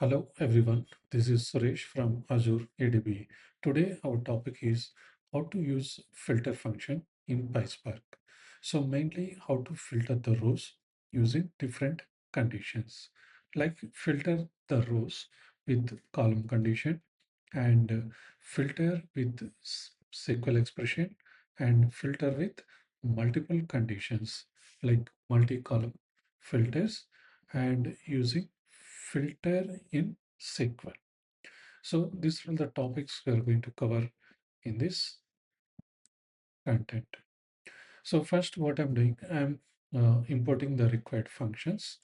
Hello everyone, this is Suresh from Azure ADB. Today our topic is how to use filter function in PySpark. So mainly how to filter the rows using different conditions, like filter the rows with column condition and filter with SQL expression and filter with multiple conditions like multi-column filters and using filter in SQL. So these are the topics we are going to cover in this content. So first what I'm doing, I'm importing the required functions.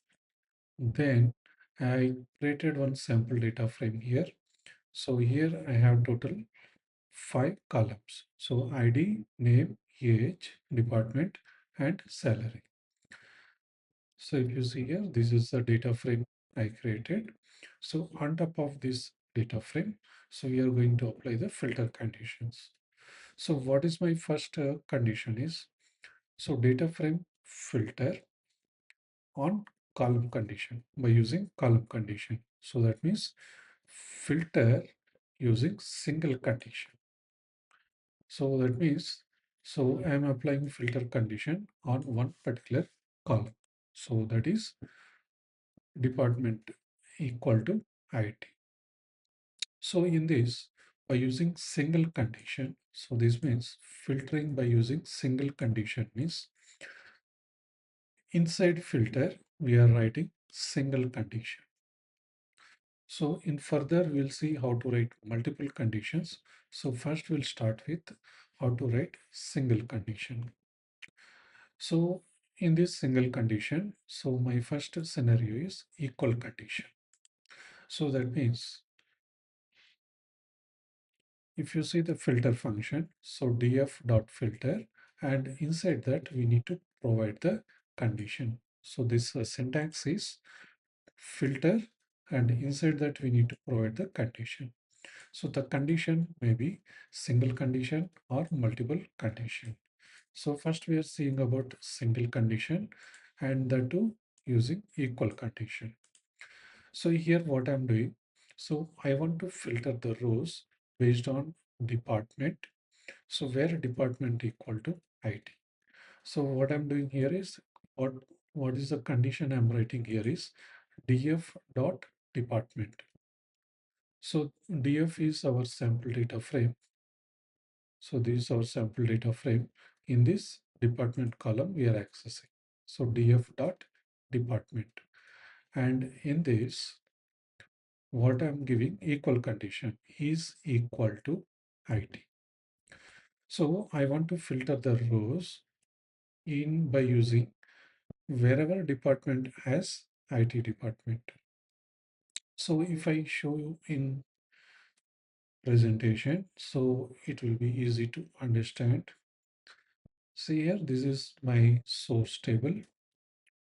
Then I created one sample data frame here. So here I have total 5 columns. So ID, name, age, department, and salary. So if you see here, this is the data frame I created. So on top of this data frame, so we are going to apply the filter conditions. So what is my first condition is, so data frame filter on column condition by using column condition. So that means filter using single condition. So that means, so I am applying filter condition on one particular column. So that is department equal to IT. So in this, by using single condition, so this means filtering by using single condition means inside filter, we are writing single condition. So in further, we'll see how to write multiple conditions. So first we'll start with how to write single condition. So in this single condition, so my first scenario is equal condition. So that means if you see the filter function, so df dot filter, and inside that we need to provide the condition. So this syntax is filter, and inside that we need to provide the condition. So the condition may be single condition or multiple condition. So first we are seeing about single condition and the two using equal condition. So here what I'm doing, so I want to filter the rows based on department. So where department equal to IT. So what I'm doing here is what is the condition I'm writing here is df dot department. So df is our sample data frame. So this is our sample data frame. In this department column we are accessing. So df dot department. And in this, what I'm giving equal condition is equal to IT. So I want to filter the rows in by using wherever department has IT department. So if I show you in presentation, so it will be easy to understand. See here, this is my source table,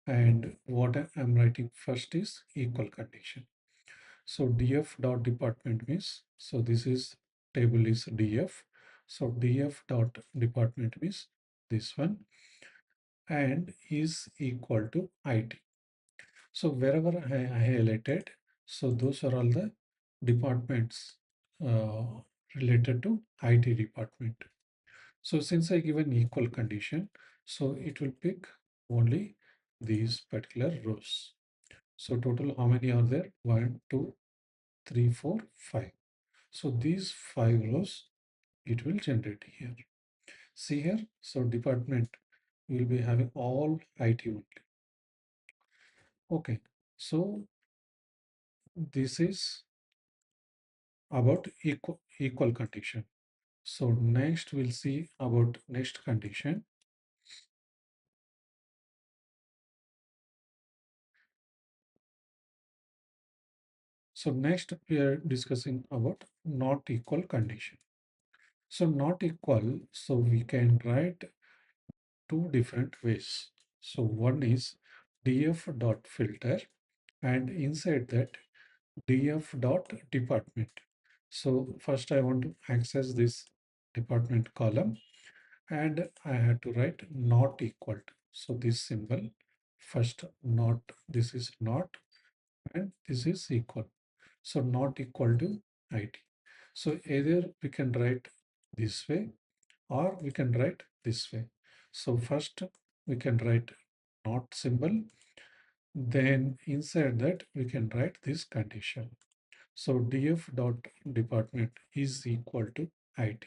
and what I'm writing first is equal condition. So df dot department means, so this is table is df. So df dot department means this one and is equal to IT. So wherever I highlighted, so those are all the departments uh, related to IT department. So since I give an equal condition, so it will pick only these particular rows. So total how many are there? 1, 2, 3, 4, 5. So these 5 rows it will generate here. See here, so department will be having all IT only. Okay, so this is about equal condition. So next we'll see about next condition. So next we are discussing about not equal condition. So not equal, so we can write two different ways. So one is df dot filter and inside that df dot department. So first I want to access this department column and I had to write not equal to. So this symbol first not, this is not and this is equal. So not equal to IT. So either we can write this way or we can write this way. So first we can write not symbol, then inside that we can write this condition. So df dot department is equal to IT.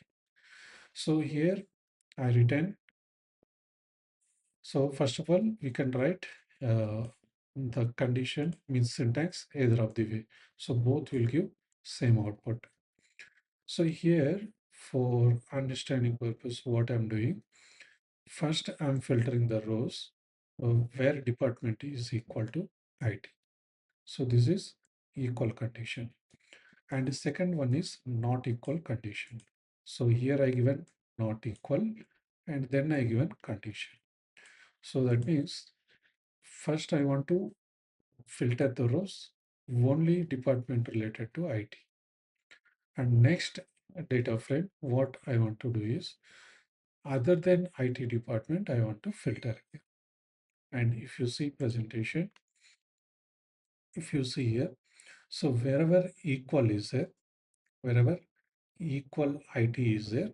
So here I written. So first of all, we can write the condition means syntax either of the way. So both will give same output. So here for understanding purpose, what I'm doing, first I'm filtering the rows where department is equal to IT. So this is equal condition. And the second one is not equal condition. So here I given not equal and then I given condition. So that means first I want to filter the rows only department related to IT. And next data frame, what I want to do is other than IT department, I want to filter. And if you see presentation, if you see here, so wherever equal is there, wherever equal IT is there,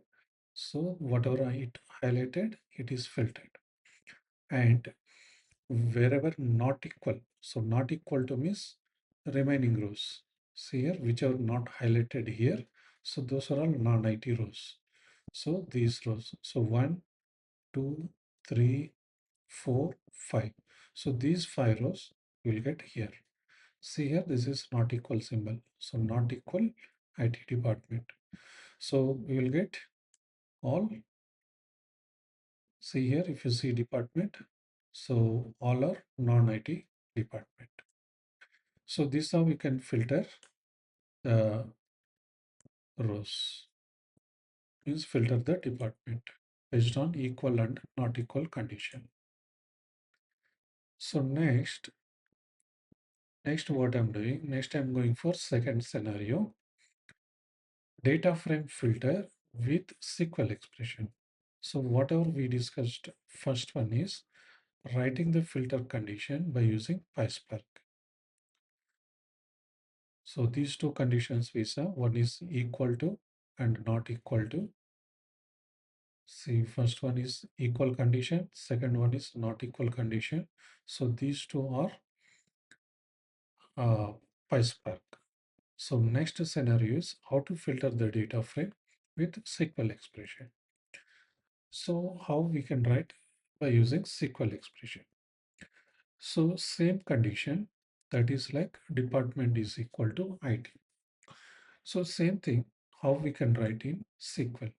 so whatever it highlighted, it is filtered. And wherever not equal, so not equal to means remaining rows. See here, which are not highlighted here. So those are all non-IT rows. So these rows, so 1, 2, 3, 4, 5. So these 5 rows will get here. See here, this is not equal symbol. So not equal IT department. So we will get all. See here, if you see department, so all are non-IT department. So this is how we can filter the rows. Means filter the department based on equal and not equal condition. So next what I'm doing, next I'm going for second scenario, data frame filter with SQL expression. So whatever we discussed, first one is writing the filter condition by using PySpark. So these two conditions we saw, one is equal to and not equal to. See, first one is equal condition, second one is not equal condition. So these two are uh, PySpark. So next scenario is how to filter the data frame with SQL expression. So how we can write by using SQL expression. So same condition, that is like department is equal to IT. So same thing, how we can write in SQL.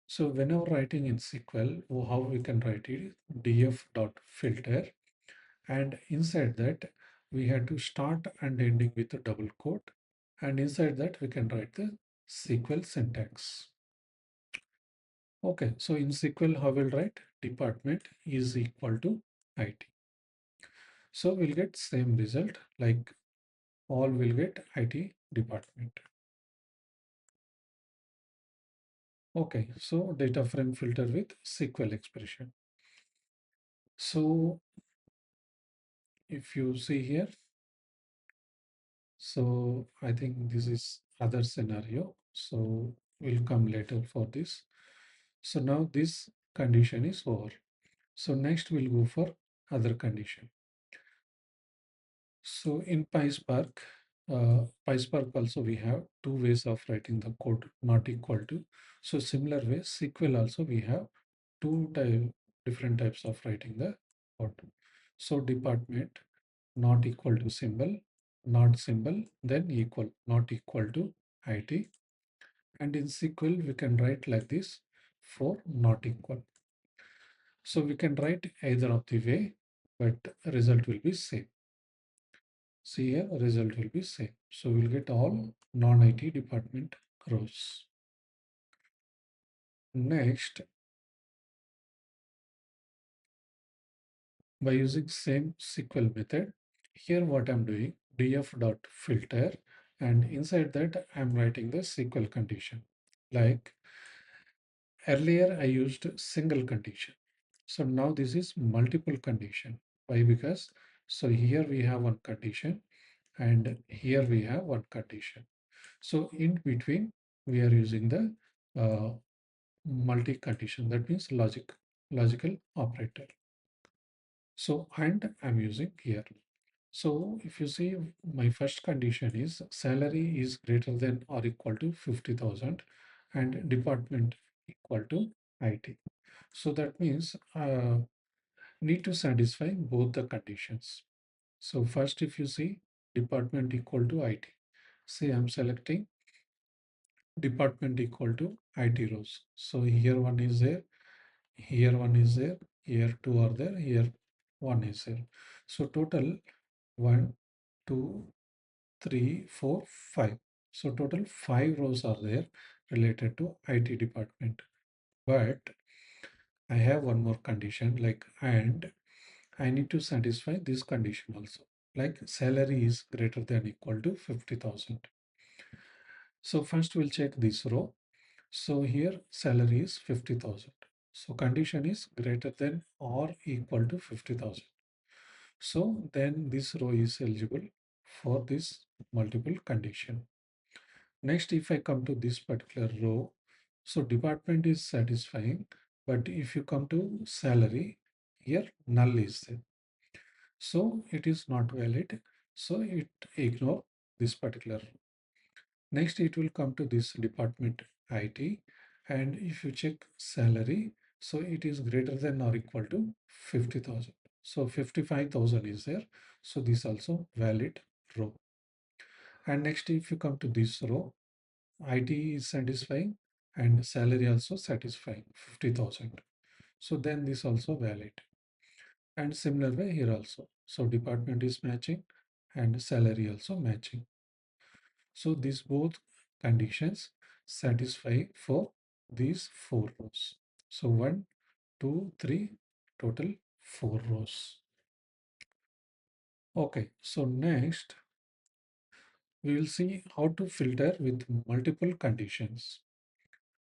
So whenever writing in SQL, how we can write it, df.filter, and inside that we have to start and ending with a double quote, and inside that we can write the SQL syntax. Okay, so in SQL, how we'll write department is equal to IT. So we'll get same result like all will get IT department. Okay, so data frame filter with SQL expression. So if you see here, so I think this is other scenario. So we'll come later for this. So now this condition is over. So next we'll go for other condition. So in PySpark also we have two ways of writing the code not equal to. So similar way, SQL also we have different types of writing the code. So department not equal to symbol, not symbol, then equal, not equal to IT. And in SQL we can write like this for not equal. So we can write either of the way, but result will be same. See here, result will be same. So we'll get all non-IT department rows. Next, by using same SQL method, here what I'm doing, df.filter, and inside that I'm writing the SQL condition. Like earlier I used single condition. So now this is multiple condition. Why? Because so here we have one condition and here we have one condition. So in between, we are using the multi-condition, that means logical operator. So, and I'm using here. So if you see, my first condition is salary is greater than or equal to 50,000 and department equal to IT. So that means need to satisfy both the conditions. So first, if you see department equal to IT, say I'm selecting department equal to IT rows. So here one is there, here one is there, here two are there, here one is there. So total one, two, 3, 4, 5. So total 5 rows are there related to IT department. But I have one more condition like and I need to satisfy this condition also. Like salary is greater than equal to 50,000. So first we'll check this row. So here salary is 50,000. So condition is greater than or equal to 50,000. So then this row is eligible for this multiple condition. Next, if I come to this particular row, so department is satisfying, but if you come to salary, here null is there. So it is not valid. So it ignore this particular row. Next, it will come to this department IT. And if you check salary, so it is greater than or equal to 50,000. So 55,000 is there. So this also valid row. And next, if you come to this row, IT is satisfying and salary also satisfying 50,000. So then this also valid. And similar way here also. So department is matching and salary also matching. So these both conditions satisfy for these 4 rows. So 1, 2, 3, total 4 rows. Okay, so next we will see how to filter with multiple conditions.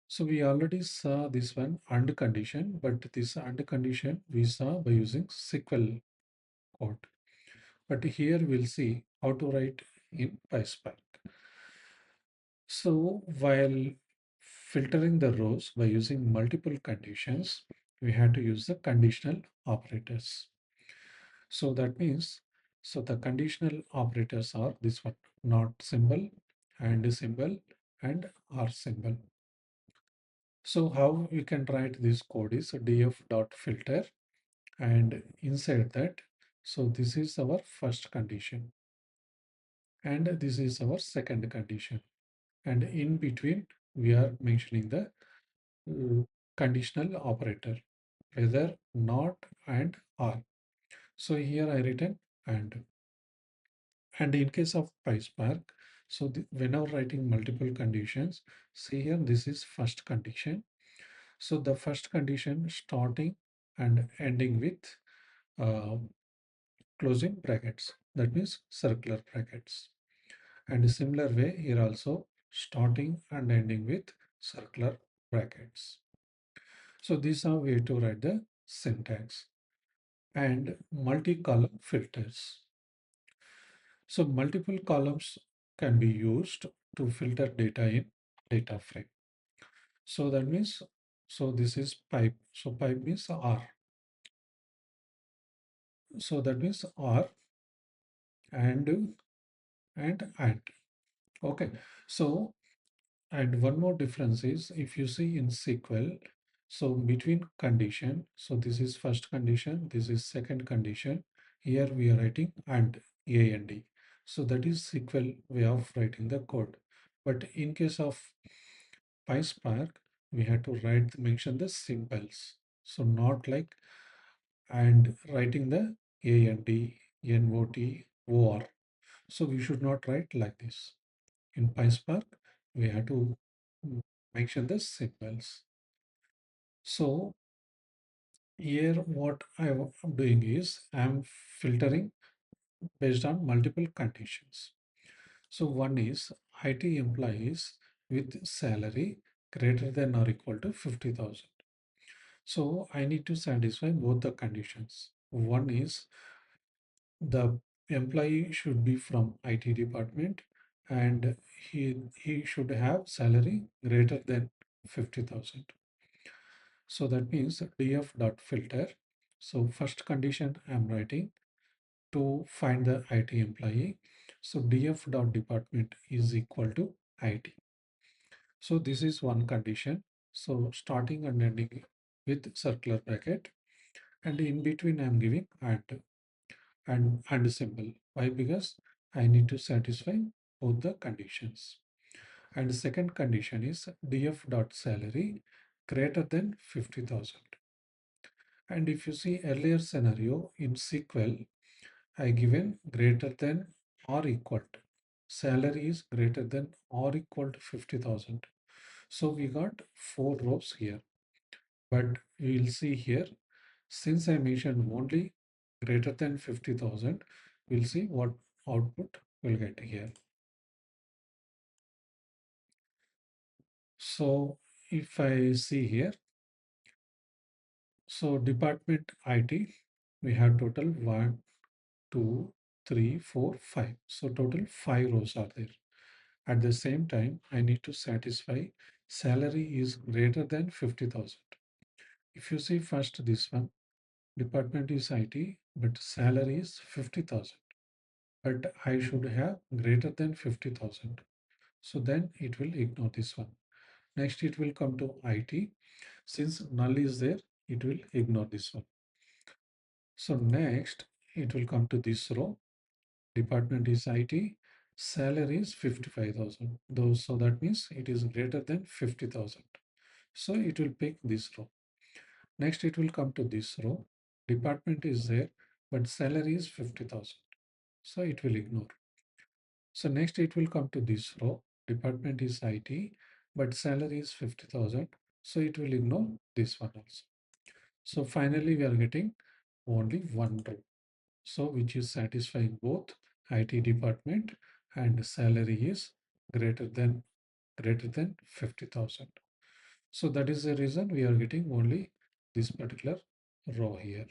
So we already saw this one and condition, but this and condition we saw by using SQL code. But here we'll see how to write in PySpark. So while filtering the rows by using multiple conditions, we had to use the conditional operators. So that means, so the conditional operators are this one, not symbol, and symbol, and or symbol. So how we can write this code is df.filter, and inside that, so this is our first condition and this is our second condition, and in between we are mentioning the conditional operator, whether not and or. So here I written and in case of PySpark, so whenever writing multiple conditions, see here this is first condition. So the first condition starting and ending with uh, closing brackets, that means circular brackets. And a similar way here also starting and ending with circular brackets. So these are way to write the syntax. And multi-column filters. So multiple columns can be used to filter data in data frame. So that means, so this is pipe. So pipe means R. So that means R and and. Okay. So and one more difference is if you see in SQL, so between condition, so this is first condition, this is second condition. Here we are writing and A and D. So that is SQL way of writing the code. But in case of PySpark, we had to mention the symbols. So not like and writing the A and D, NOT, OR. So we should not write like this. In PySpark, we have to mention the symbols. So here what I'm doing is I'm filtering based on multiple conditions. So one is IT employees with salary greater than or equal to 50,000. So I need to satisfy both the conditions. One is the employee should be from IT department and he should have salary greater than 50,000. So that means df dot filter. So first condition I'm writing to find the IT employee. So df dot department is equal to IT. So this is one condition. So starting and ending with circular bracket, and in between I'm giving and symbol. Why? Because I need to satisfy both the conditions. And the second condition is df dot salary greater than 50,000. And if you see earlier scenario in SQL, I given greater than or equal to. Salary is greater than or equal to 50,000. So we got four rows here. But we'll see here, since I mentioned only greater than 50,000, we'll see what output we'll get here. So if I see here, so department IT, we have total 1, 2, 3, 4, 5. So total 5 rows are there. At the same time, I need to satisfy salary is greater than 50,000. If you see first this one, department is IT, but salary is 50,000. But I should have greater than 50,000. So then it will ignore this one. Next, it will come to IT. Since null is there, it will ignore this one. So next, it will come to this row. Department is IT. Salary is 55,000. Those, so that means it is greater than 50,000. So it will pick this row. Next, it will come to this row. Department is there, but salary is 50,000. So it will ignore. So next it will come to this row. Department is IT, but salary is 50,000. So it will ignore this one also. So finally we are getting only one row. So which is satisfying both IT department and salary is greater than 50,000. So that is the reason we are getting only this particular row here.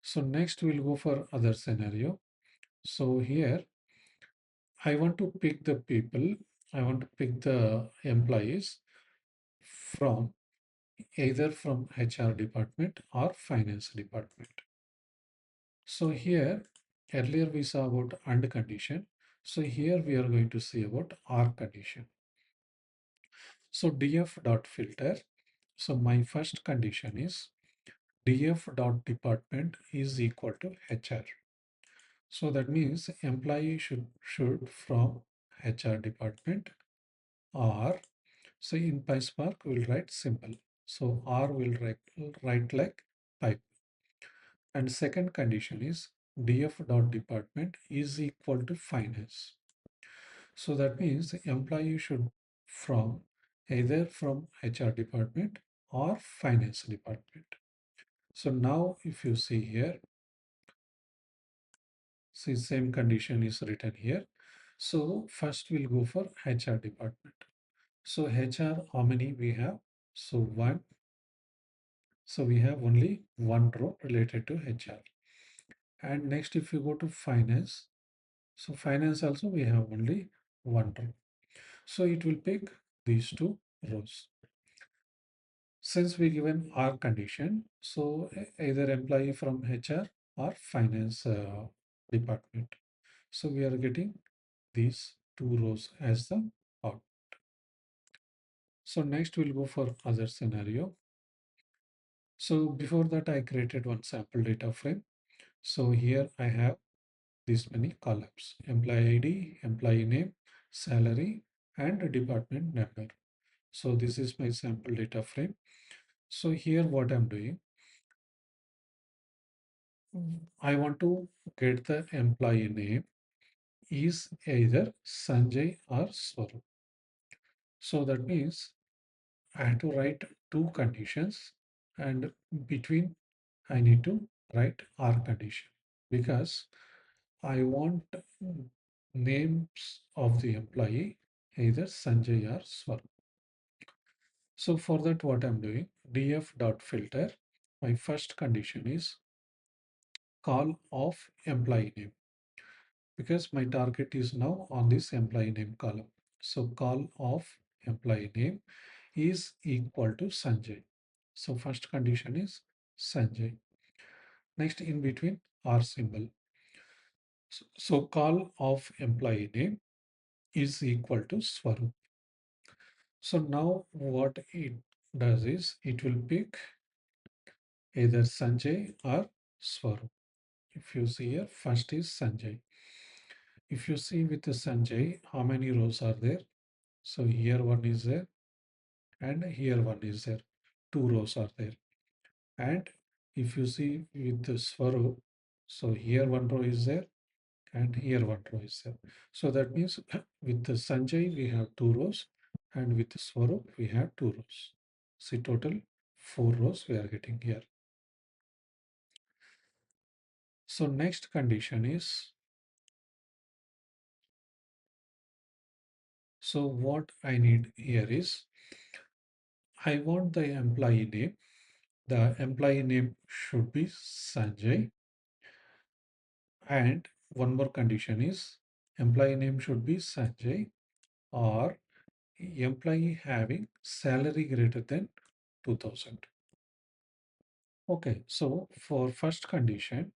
So next we'll go for other scenario. So here I want to pick the people, I want to pick the employees from either from HR department or finance department. So here, earlier we saw about and condition. So here we are going to see about or condition. So df dot filter. So my first condition is df dot department is equal to HR. So that means employee should from HR department, or so in PySpark we'll write simple. So R will write like pipe. And second condition is df dot department is equal to finance. So that means the employee should from either from HR department or finance department. So now if you see here, see same condition is written here. So first we'll go for HR department. So HR, how many we have? So one. So we have only one row related to HR. And next, if you go to finance, so finance also we have only one row. So it will pick these two rows. Since we given our condition, so either employee from HR or finance department. So we are getting these two rows as the out. So next we'll go for other scenario. So before that I created one sample data frame. So here I have these many columns: employee ID, employee name, salary, and department number. So this is my sample data frame. So here what I'm doing, I want to get the employee name is either Sanjay or Swarup. So that means I have to write two conditions, and between I need to write R condition, because I want names of the employee either Sanjay or Swarup. So for that, what I'm doing, df dot filter, my first condition is call of employee name, because my target is now on this employee name column. So call of employee name is equal to Sanjay. So first condition is Sanjay. Next, in between R symbol. So call of employee name is equal to Swarup. So now what it does is it will pick either Sanjay or Swarup. If you see here, first is Sanjay. If you see with the Sanjay, how many rows are there? So here one is there and here one is there. Two rows are there. And if you see with the Swarup, so here one row is there and here one row is there. So that means with the Sanjay we have two rows and with the Swarup we have two rows. See, total four rows we are getting here. So next condition is, so what I need here is I want the employee name. The employee name should be Sanjay. And one more condition is employee name should be Sanjay or employee having salary greater than 2000. Okay, so for first condition,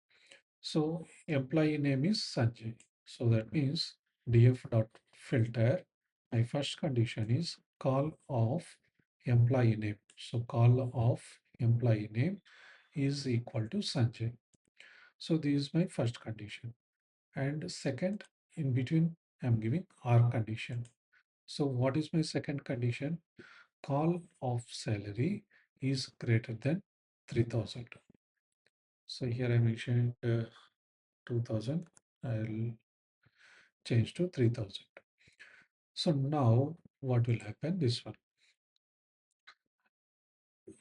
so employee name is Sanjay. So that means df dot filter. My first condition is call of employee name. So call of employee name is equal to Sanjay. So this is my first condition. And second, in between, I'm giving R condition. So what is my second condition? Call of salary is greater than 3000. So here I mentioned 2000. I'll change to 3000. So now what will happen? This one.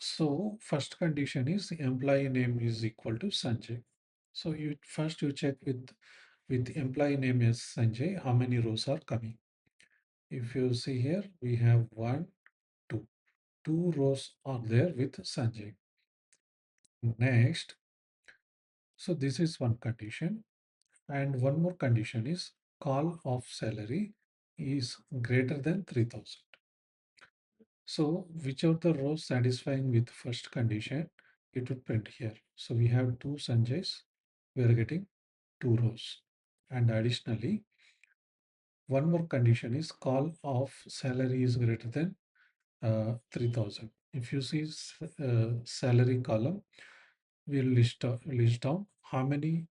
So first condition is the employee name is equal to Sanjay. So you first you check with employee name as Sanjay, how many rows are coming. If you see here, we have one, two. Two rows are there with Sanjay. Next, so this is one condition. And one more condition is call of salary is greater than 3000. So whichever the row satisfying with first condition, it would print here. So we have two Sanjays, we are getting two rows. And additionally, one more condition is call of salary is greater than 3000. If you see salary column, we'll list down how many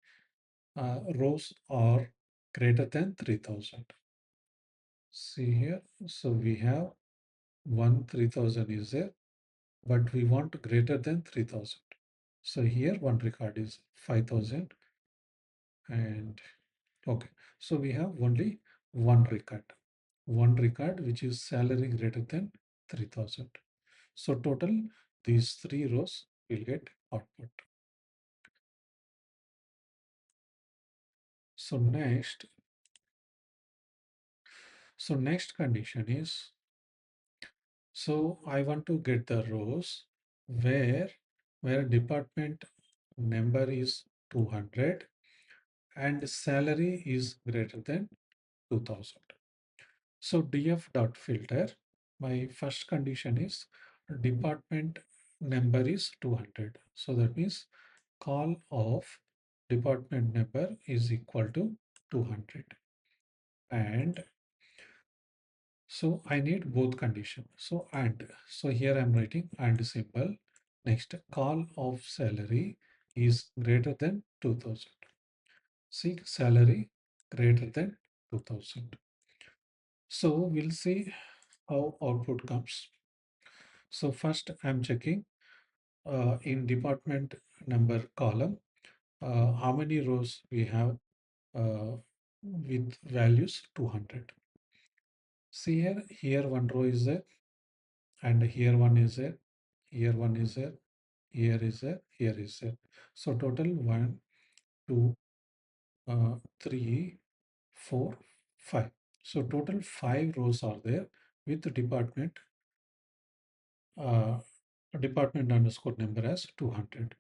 rows are greater than 3000. See here, so we have one 3000 is there, but we want greater than 3000. So here one record is 5000 and okay. So we have only one record which is salary greater than 3000. So total these three rows will get output. So next condition is, so I want to get the rows where department number is 200 and salary is greater than 2000. So df dot filter, my first condition is department number is 200. So that means call of department number is equal to 200. And so I need both condition. So so here I'm writing and symbol. Next, call of salary is greater than 2000. See, salary greater than 2000. So we'll see how output comes. So first I'm checking in department number column, how many rows we have with values 200. See here one row is there and here one is there, here one is there, here is there, here is there. So total 1, 2, 3, 4, 5. So total 5 rows are there with the uh, department underscore number as 200.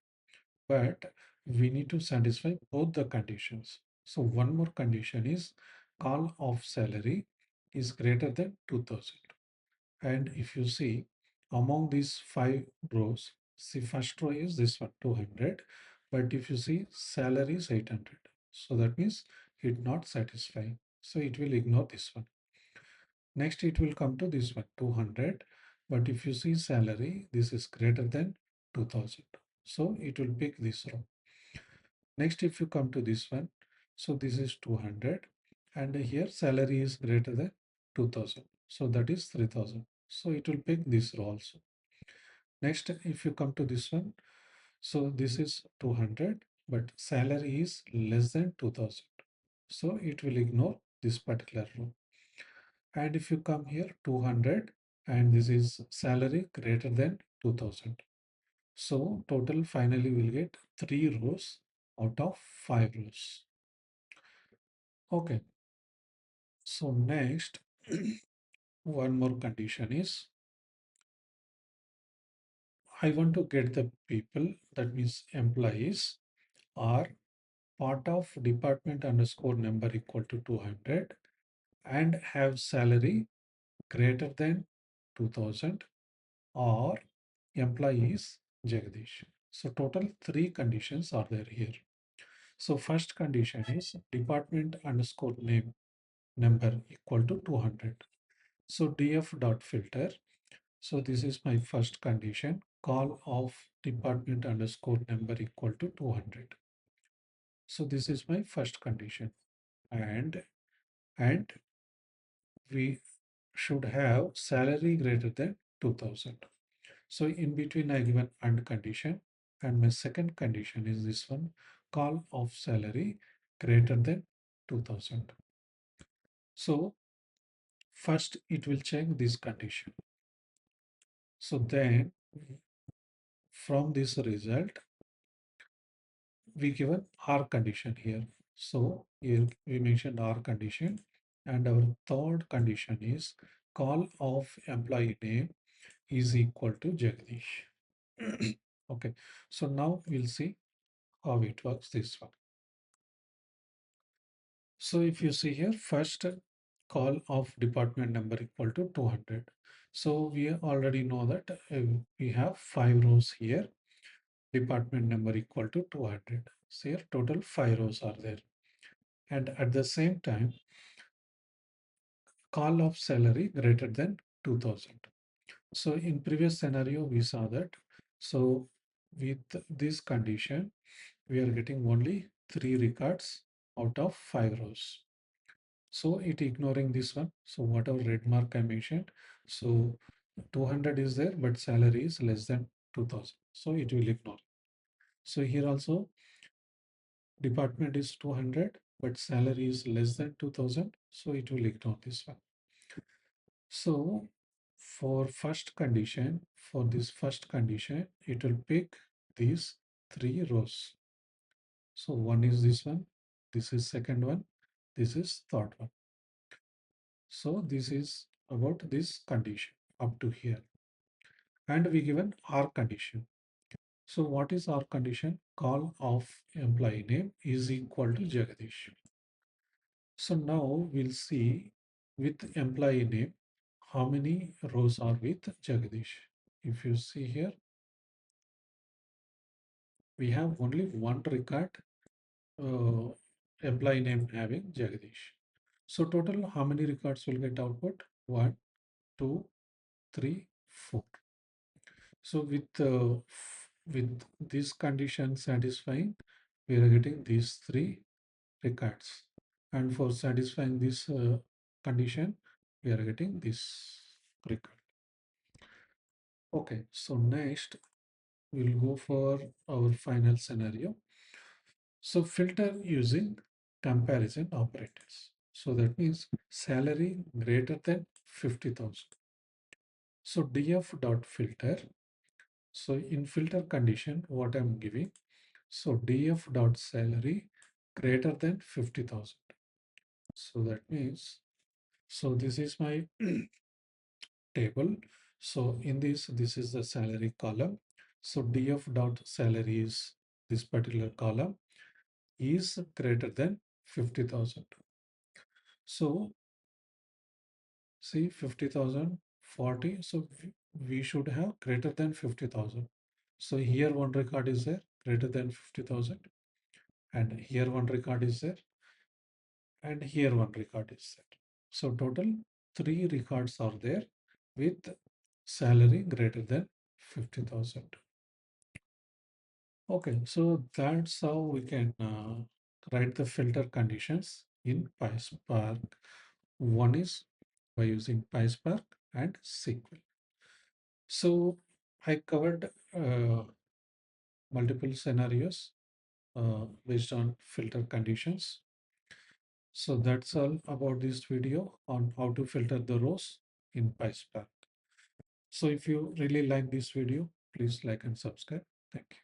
But we need to satisfy both the conditions. So one more condition is call of salary is greater than 2000. And if you see among these five rows, see first row is this one 200, but if you see salary is 800. So that means it not satisfying. So it will ignore this one. Next it will come to this one 200, but if you see salary, this is greater than 2000. So it will pick this row. Next, if you come to this one, so this is 200 and here salary is greater than 2000. So that is 3000. So it will pick this row also. Next, if you come to this one, so this is 200, but salary is less than 2000. So it will ignore this particular row. And if you come here 200 and this is salary greater than 2000. So total finally will get 3 rows out of 5 rows. Okay, so next one more condition is I want to get the people, that means employees are part of department underscore number equal to 200 and have salary greater than 2000 or employees Jagdish. So total 3 conditions are there here. So first condition is department underscore name number equal to 200. So df dot filter. So this is my first condition. Call of department underscore number equal to 200. So this is my first condition. And we should have salary greater than 2000. So in between I given and condition, and my second condition is this one, call of salary greater than 2000. So first it will check this condition. So then from this result we given R condition here. So here we mentioned R condition, and our third condition is call of employee name is equal to Jagdish. Okay, so now we'll see how it works this one. So if you see here, first call of department number equal to 200. So we already know that we have 5 rows here, department number equal to 200. So here total 5 rows are there. And at the same time, call of salary greater than 2000. So in previous scenario, we saw that. So with this condition, we are getting only 3 records out of 5 rows. So it ignoring this one. So whatever red mark I mentioned, so 200 is there, but salary is less than 2000. So it will ignore. So here also department is 200, but salary is less than 2000. So it will ignore this one. So for this first condition, it will pick these 3 rows. So one is this one, this is second one, this is third one. So this is about this condition up to here. And we given R condition. So what is our condition? Call of employee name is equal to Jagadish. So now we'll see with employee name, how many rows are with Jagadish. If you see here, we have only one record, uh, employee name having Jagadish. So total, how many records will get output? 1, 2, 3, 4. So with this condition satisfying, we are getting these 3 records. And for satisfying this condition, we are getting this record. Okay, so next we'll go for our final scenario. So filter using comparison operators. So that means salary greater than 50,000. So df dot filter. So in filter condition, what I'm giving, so df dot salary greater than 50,000. So that means, so this is my table. So in this is the salary column. So df dot salary is this particular column is greater than 50,000. So see 50,000, 40. So we should have greater than 50,000. So here one record is there greater than 50,000, and here one record is there, and here one record is there. So total three records are there with salary greater than 50,000. Okay, so that's how we can write the filter conditions in PySpark. One is by using PySpark and SQL. So I covered multiple scenarios based on filter conditions. So that's all about this video on how to filter the rows in PySpark. So if you really like this video, please like and subscribe. Thank you.